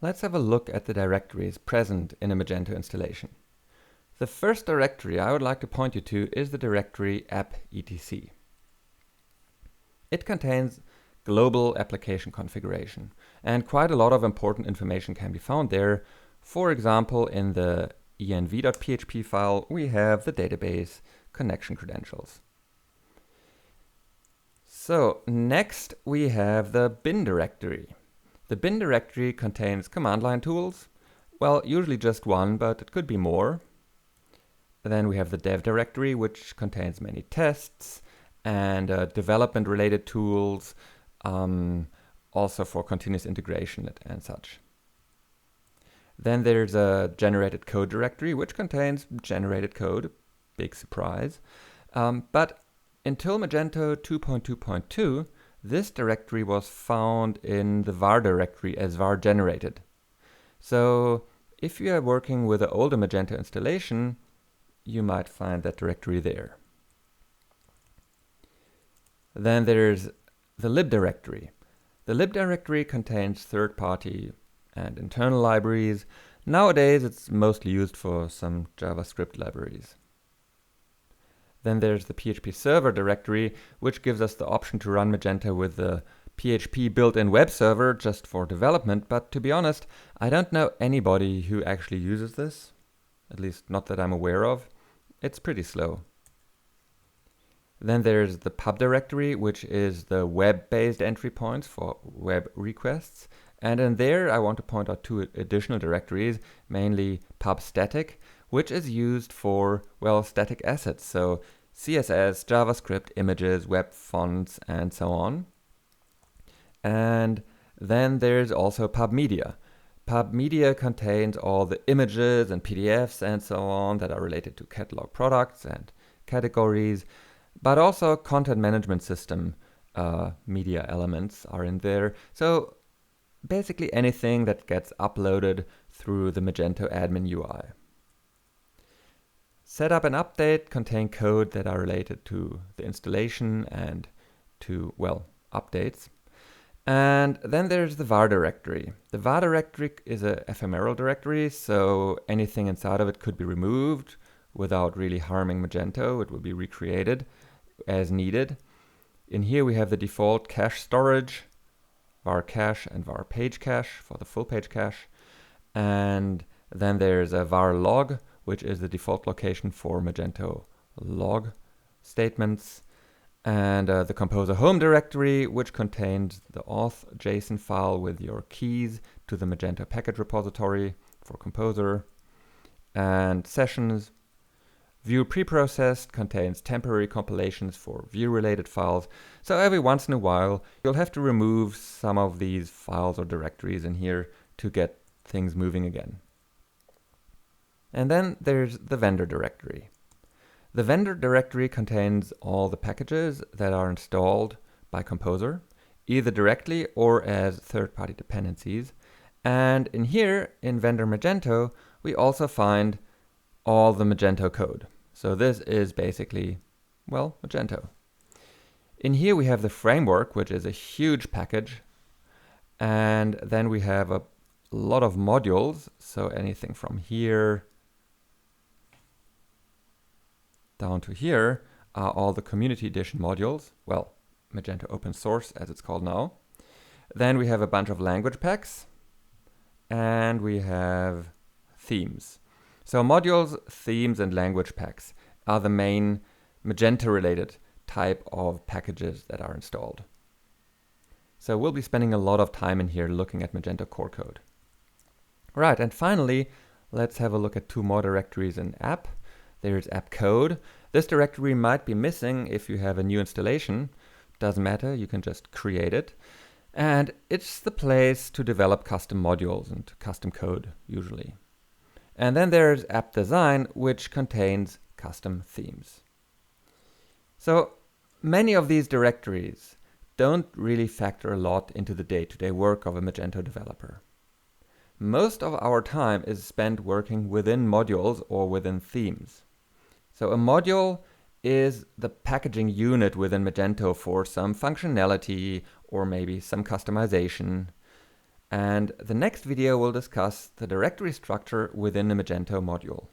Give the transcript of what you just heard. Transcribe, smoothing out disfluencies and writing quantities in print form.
Let's have a look at the directories present in a Magento installation. The first directory I would like to point you to is the directory app etc. It contains global application configuration, and quite a lot of important information can be found there. For example, in the env.php file, we have the database connection credentials. So next we have the bin directory. The bin directory contains command line tools. Well, usually just one, but it could be more. Then we have the dev directory, which contains many tests and development related tools, also for continuous integration and such. Then there's a generated code directory, which contains generated code, big surprise. But until Magento 2.2.2, this directory was found in the var directory as var generated. So if you are working with an older Magento installation, you might find that directory there. Then there's the lib directory. The lib directory contains third-party and internal libraries. Nowadays it's mostly used for some JavaScript libraries. Then there's the PHP server directory, which gives us the option to run Magento with the PHP built-in web server just for development, but to be honest, I don't know anybody who actually uses this, at least not that I'm aware of. It's pretty slow. Then there's the pub directory, which is the web-based entry points for web requests. And in there, I want to point out two additional directories, mainly pub static, which is used for, well, static assets. So CSS, JavaScript, images, web fonts, and so on. And then there's also pub media. Pub media contains all the images and PDFs and so on that are related to catalog products and categories, but also content management system media elements are in there. So basically anything that gets uploaded through the Magento admin UI. Setup and update contain code that are related to the installation and to, well, updates. And then there's the var directory. The var directory is an ephemeral directory, so anything inside of it could be removed without really harming Magento. It will be recreated as needed. In here we have the default cache storage, var cache and var page cache for the full page cache. And then there's a var log, which is the default location for Magento log statements. And the Composer home directory, which contains the auth JSON file with your keys to the Magento package repository for Composer. And sessions. View preprocessed contains temporary compilations for view-related files. So every once in a while, you'll have to remove some of these files or directories in here to get things moving again. And then there's the vendor directory. The vendor directory contains all the packages that are installed by Composer, either directly or as third-party dependencies. And in here, in vendor Magento, we also find all the Magento code. So this is basically, well, Magento. In here we have the framework, which is a huge package. And then we have a lot of modules. So anything from here down to here are all the community edition modules. Well, Magento open source as it's called now. Then we have a bunch of language packs and we have themes. So modules, themes, and language packs are the main Magento related type of packages that are installed. So we'll be spending a lot of time in here looking at Magento core code. Right, and finally, let's have a look at two more directories in app. There's app code. This directory might be missing if you have a new installation. Doesn't matter, you can just create it. And it's the place to develop custom modules and custom code, usually. And then there's app design, which contains custom themes. So many of these directories don't really factor a lot into the day-to-day work of a Magento developer. Most of our time is spent working within modules or within themes. So a module is the packaging unit within Magento for some functionality or maybe some customization. And the next video will discuss the directory structure within the Magento module.